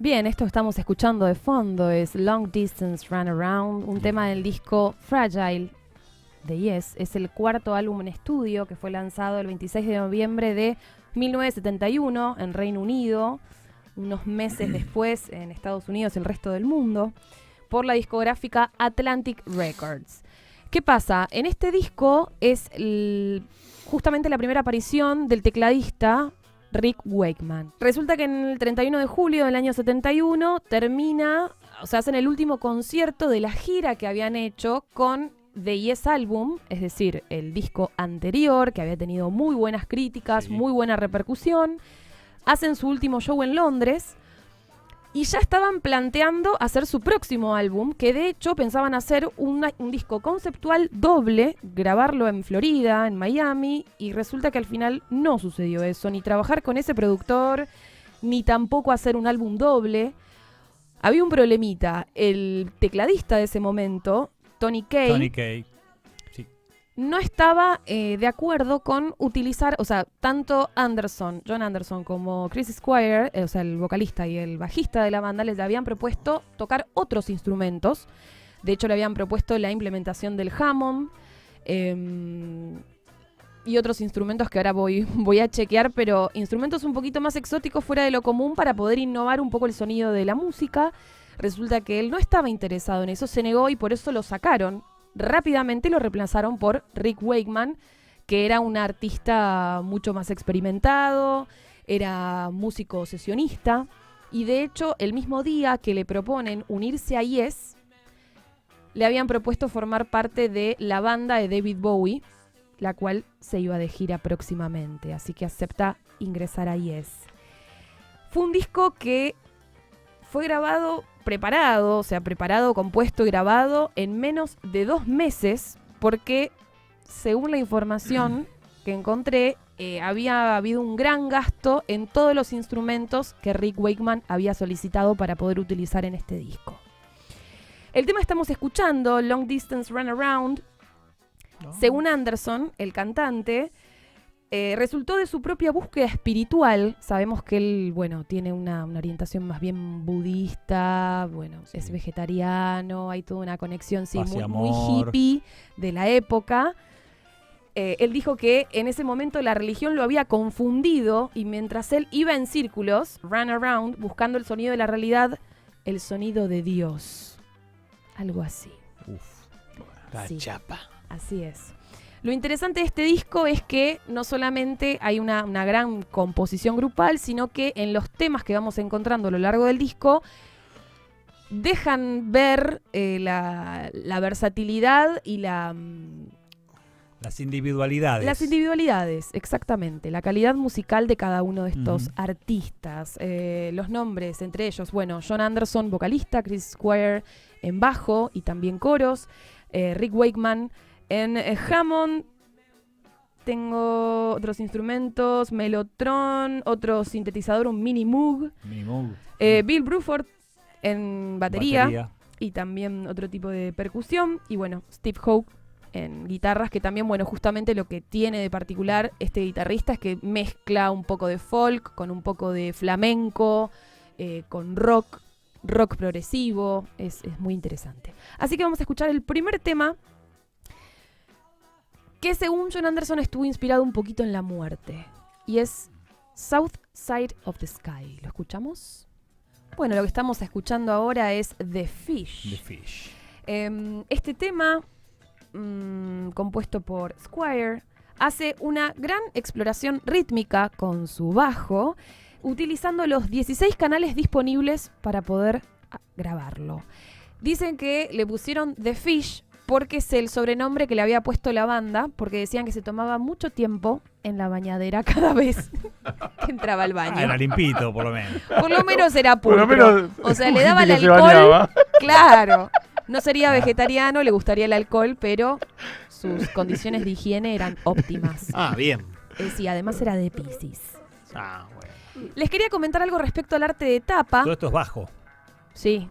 Bien, esto que estamos escuchando de fondo es Long Distance Run Around, un tema del disco Fragile de Yes. Es el cuarto álbum en estudio que fue lanzado el 26 de noviembre de 1971 en Reino Unido, unos meses después en Estados Unidos y el resto del mundo, por la discográfica Atlantic Records. ¿Qué pasa? En este disco es justamente la primera aparición del tecladista Rick Wakeman. Resulta que en el 31 de julio del año 71 hacen el último concierto de la gira que habían hecho con The Yes Album, es decir, el disco anterior, que había tenido muy buenas críticas, muy buena repercusión. Hacen su último show en Londres y ya estaban planteando hacer su próximo álbum, que de hecho pensaban hacer un disco conceptual doble, grabarlo en Florida, en Miami, y resulta que al final no sucedió eso, ni trabajar con ese productor, ni tampoco hacer un álbum doble. Había un problemita. El tecladista de ese momento, Tony Kaye, no estaba de acuerdo con utilizar, o sea, tanto John Anderson como Chris Squire, o sea, el vocalista y el bajista de la banda, les habían propuesto tocar otros instrumentos. De hecho, le habían propuesto la implementación del Hammond y otros instrumentos que ahora voy a chequear, pero instrumentos un poquito más exóticos fuera de lo común para poder innovar un poco el sonido de la música. Resulta que él no estaba interesado en eso, se negó y por eso lo sacaron. Rápidamente lo reemplazaron por Rick Wakeman, que era un artista mucho más experimentado, era músico sesionista, y de hecho el mismo día que le proponen unirse a Yes, le habían propuesto formar parte de la banda de David Bowie, la cual se iba de gira próximamente, así que acepta ingresar a Yes. Fue un disco que fue preparado, compuesto y grabado en menos de 2 meses, porque según la información que encontré, había habido un gran gasto en todos los instrumentos que Rick Wakeman había solicitado para poder utilizar en este disco. El tema que estamos escuchando, Long Distance Run Around, según Anderson, el cantante, resultó de su propia búsqueda espiritual. Sabemos que él, tiene una orientación más bien budista, es vegetariano, hay toda una conexión muy hippie de la época. Él dijo que en ese momento la religión lo había confundido y mientras él iba en círculos, run around, buscando el sonido de la realidad, el sonido de Dios. Algo así. La chapa. Así es. Lo interesante de este disco es que no solamente hay una gran composición grupal, sino que en los temas que vamos encontrando a lo largo del disco dejan ver la versatilidad y las individualidades. Las individualidades, exactamente. La calidad musical de cada uno de estos artistas. Los nombres, entre ellos, John Anderson, vocalista, Chris Squire en bajo y también coros, Rick Wakeman en Hammond. Tengo otros instrumentos, Mellotron, otro sintetizador, un Mini Moog. Bill Bruford en batería y también otro tipo de percusión. Y Steve Howe en guitarras, que también, justamente lo que tiene de particular este guitarrista es que mezcla un poco de folk con un poco de flamenco, con rock progresivo. Es muy interesante. Así que vamos a escuchar el primer tema, que según John Anderson estuvo inspirado un poquito en la muerte, y es South Side of the Sky. ¿Lo escuchamos? Lo que estamos escuchando ahora es The Fish. Este tema, compuesto por Squire, hace una gran exploración rítmica con su bajo, utilizando los 16 canales disponibles para poder grabarlo. Dicen que le pusieron The Fish porque es el sobrenombre que le había puesto la banda, porque decían que se tomaba mucho tiempo en la bañadera cada vez que entraba al baño. Era limpito, por lo menos. Por lo menos era pulcro. O sea, le daba el alcohol. Claro. No sería vegetariano, le gustaría el alcohol, pero sus condiciones de higiene eran óptimas. Bien. Sí, además era de Piscis. Bueno. Les quería comentar algo respecto al arte de tapa. Todo esto es bajo. Sí.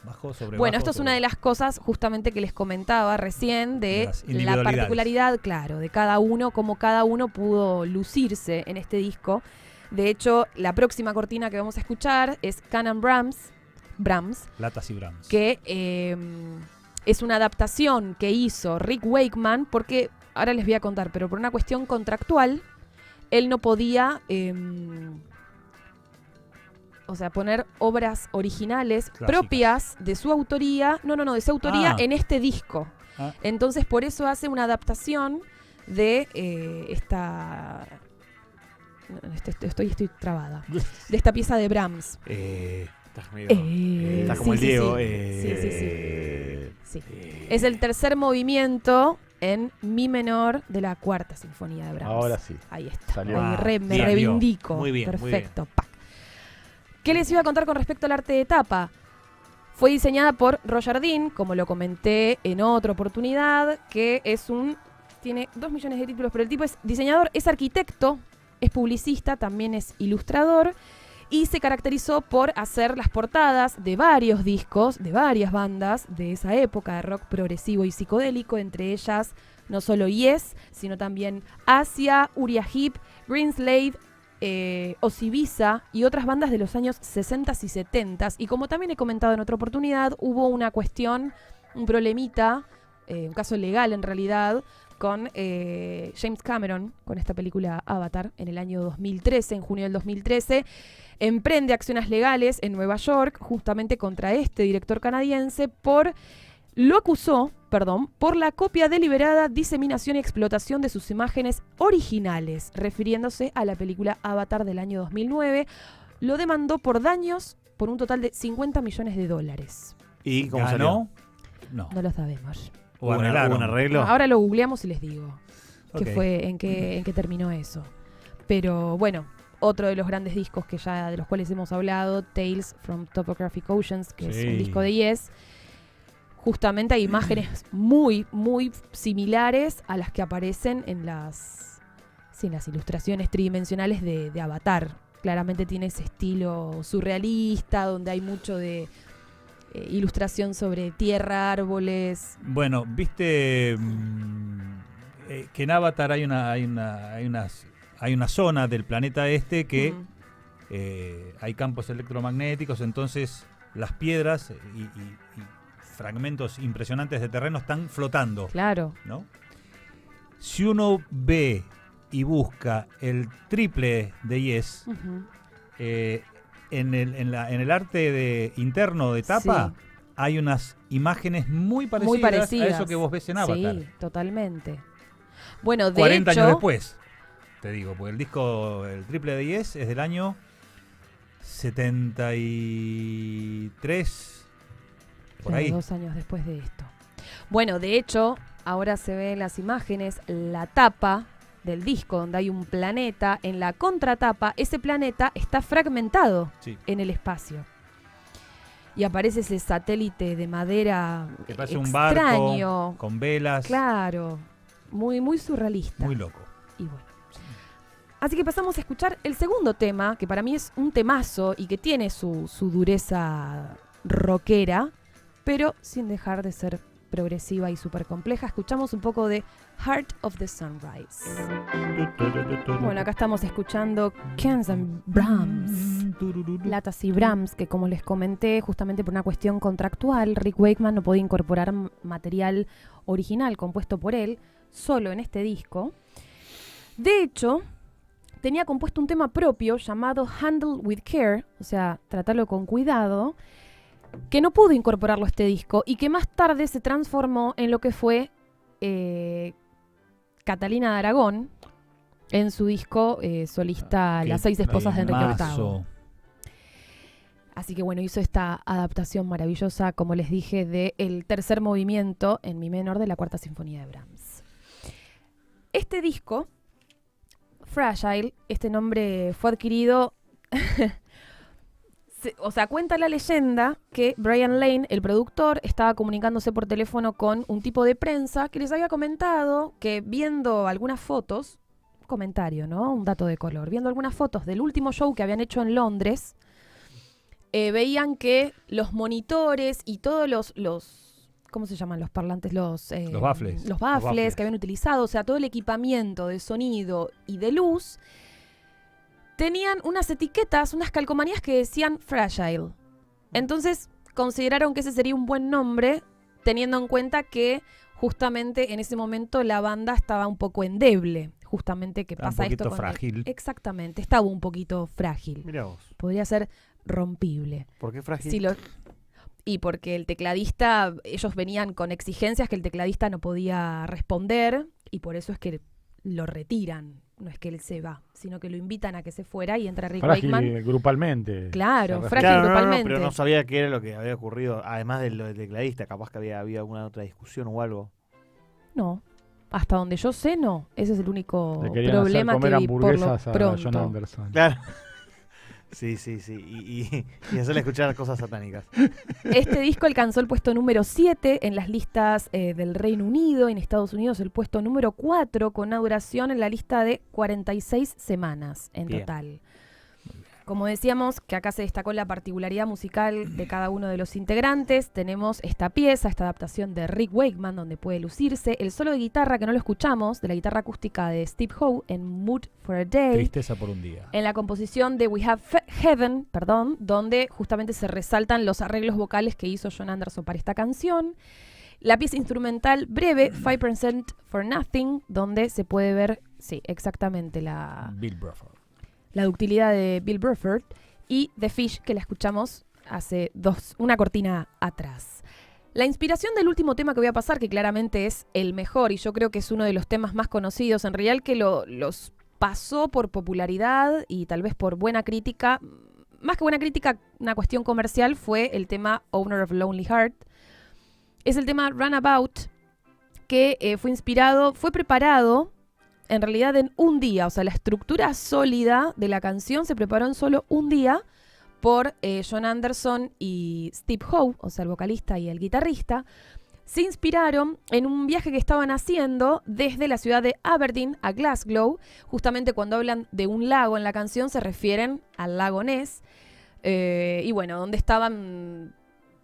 Bajo sobre Esto es una de las cosas justamente que les comentaba recién de la particularidad, claro, de cada uno, cómo cada uno pudo lucirse en este disco. De hecho, la próxima cortina que vamos a escuchar es Canon Brahms, Latas y Brahms. que es una adaptación que hizo Rick Wakeman, porque, ahora les voy a contar, pero por una cuestión contractual, él no podía poner obras originales Clásicas. propias de su autoría, de su autoría en este disco. Ah. Entonces, por eso hace una adaptación de esta... Estoy trabada. De esta pieza de Brahms. Estás medio... estás como el Diego. Sí. Es el tercer movimiento en mi menor de la cuarta sinfonía de Brahms. Ahora sí. Ahí está. Salió. Me Bien, reivindico. muy bien, Perfecto. Pac. ¿Qué les iba a contar con respecto al arte de tapa? Fue diseñada por Roger Dean, como lo comenté en otra oportunidad, que tiene 2 millones de títulos, pero el tipo es diseñador, es arquitecto, es publicista, también es ilustrador, y se caracterizó por hacer las portadas de varios discos, de varias bandas de esa época de rock progresivo y psicodélico, entre ellas no solo Yes, sino también Asia, Uriah Heep, Greenslade, Osibiza y otras bandas de los años 60 y 70. Y como también he comentado en otra oportunidad, hubo una cuestión, un problemita, un caso legal en realidad, con James Cameron, con esta película Avatar, en el año 2013, en junio del 2013, emprende acciones legales en Nueva York, justamente contra este director canadiense, lo acusó por la copia deliberada, diseminación y explotación de sus imágenes originales, refiriéndose a la película Avatar del año 2009. Lo demandó por daños por un total de $50 millones. ¿Y cómo ¿Ganó? salió? No. No lo sabemos. ¿O ¿Hubo arreglaron? un arreglo? Ahora lo googleamos y les digo Ok. en qué terminó eso. Pero bueno, otro de los grandes discos de los cuales hemos hablado, Tales from Topographic Oceans, que es un disco de Yes. Justamente hay imágenes muy, muy similares a las que aparecen en las ilustraciones tridimensionales de Avatar. Claramente tiene ese estilo surrealista, donde hay mucho de ilustración sobre tierra, árboles. Bueno, viste que en Avatar hay una zona del planeta este que hay campos electromagnéticos, entonces las piedras y fragmentos impresionantes de terreno están flotando. Claro. ¿No? Si uno ve y busca el triple de Yes, en el arte interno de tapa, hay unas imágenes muy parecidas a eso que vos ves en Avatar. Sí, totalmente. Bueno, de 40 hecho, años después, te digo, porque el triple de Yes es del año 73, por ahí. 2 años después de esto. Bueno, de hecho, ahora se ven las imágenes, la tapa del disco donde hay un planeta, en la contratapa ese planeta está fragmentado en el espacio. Y aparece ese satélite de madera Que parece un extraño, barco con velas. Claro, muy, muy surrealista. Muy loco. Y bueno. Así que pasamos a escuchar el segundo tema, que para mí es un temazo y que tiene su dureza rockera, pero sin dejar de ser progresiva y súper compleja. Escuchamos un poco de Heart of the Sunrise. Bueno, acá estamos escuchando Canon and Brahms, Latas y Brahms, que como les comenté, justamente por una cuestión contractual, Rick Wakeman no podía incorporar material original compuesto por él, solo en este disco. De hecho, tenía compuesto un tema propio llamado Handle with Care, o sea, tratarlo con cuidado, que no pudo incorporarlo a este disco y que más tarde se transformó en lo que fue Catalina de Aragón en su disco solista Las 6 esposas de Enrique VIII. Así que bueno, hizo esta adaptación maravillosa, como les dije, del tercer movimiento en mi menor de la cuarta sinfonía de Brahms. Este disco, Fragile, este nombre fue adquirido... cuenta la leyenda que Brian Lane, el productor, estaba comunicándose por teléfono con un tipo de prensa que les había comentado que viendo algunas fotos, un comentario, ¿no? Un dato de color, viendo algunas fotos del último show que habían hecho en Londres, veían que los monitores y todos los ¿cómo se llaman los parlantes? Los baffles. Los baffles que habían utilizado, o sea, todo el equipamiento de sonido y de luz, tenían unas etiquetas, unas calcomanías que decían Fragile. Entonces consideraron que ese sería un buen nombre, teniendo en cuenta que justamente en ese momento la banda estaba un poco endeble. Justamente que pasa esto con frágil. Exactamente, estaba un poquito frágil. Mirá vos. Podría ser rompible. ¿Por qué frágil? Y porque el tecladista, ellos venían con exigencias que el tecladista no podía responder y por eso es que lo retiran. No es que él se va, sino que lo invitan a que se fuera y entra Rick Wakeman. Grupalmente. Claro, frágil Claro, grupalmente. pero no sabía qué era lo que había ocurrido, además de lo del tecladista. Capaz que había habido alguna otra discusión o algo. No, hasta donde yo sé, no. Ese es el único Le querían problema hacer comer que vi por lo hamburguesas a John pronto. Anderson. Claro. Sí. Y hacerle escuchar cosas satánicas. Este disco alcanzó el puesto número 7 en las listas del Reino Unido. En Estados Unidos el puesto número 4 con una duración en la lista de 46 semanas en Bien. total. Como decíamos, que acá se destacó la particularidad musical de cada uno de los integrantes. Tenemos esta pieza, esta adaptación de Rick Wakeman, donde puede lucirse. El solo de guitarra, que no lo escuchamos, de la guitarra acústica de Steve Howe en Mood for a Day. Tristeza por un día. En la composición de We Have Heaven, donde justamente se resaltan los arreglos vocales que hizo John Anderson para esta canción. La pieza instrumental breve, 5% for Nothing, donde se puede ver, sí, exactamente Bill Bruford. la ductilidad de Bill Bruford, y The Fish, que la escuchamos hace una cortina atrás. La inspiración del último tema que voy a pasar, que claramente es el mejor, y yo creo que es uno de los temas más conocidos, en realidad el que los pasó por popularidad y tal vez por buena crítica, más que buena crítica, una cuestión comercial, fue el tema Owner of Lonely Heart. Es el tema Runabout, que fue preparado en realidad en un día, o sea, la estructura sólida de la canción se preparó en solo un día por John Anderson y Steve Howe, o sea, el vocalista y el guitarrista. Se inspiraron en un viaje que estaban haciendo desde la ciudad de Aberdeen a Glasgow. Justamente cuando hablan de un lago en la canción se refieren al lago Ness. Y bueno, donde estaban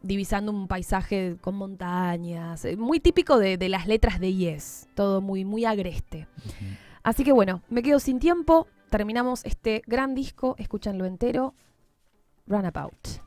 divisando un paisaje con montañas, muy típico de las letras de Yes, todo muy, muy agreste. Uh-huh. Así que bueno, me quedo sin tiempo, terminamos este gran disco, escúchanlo entero, Runabout.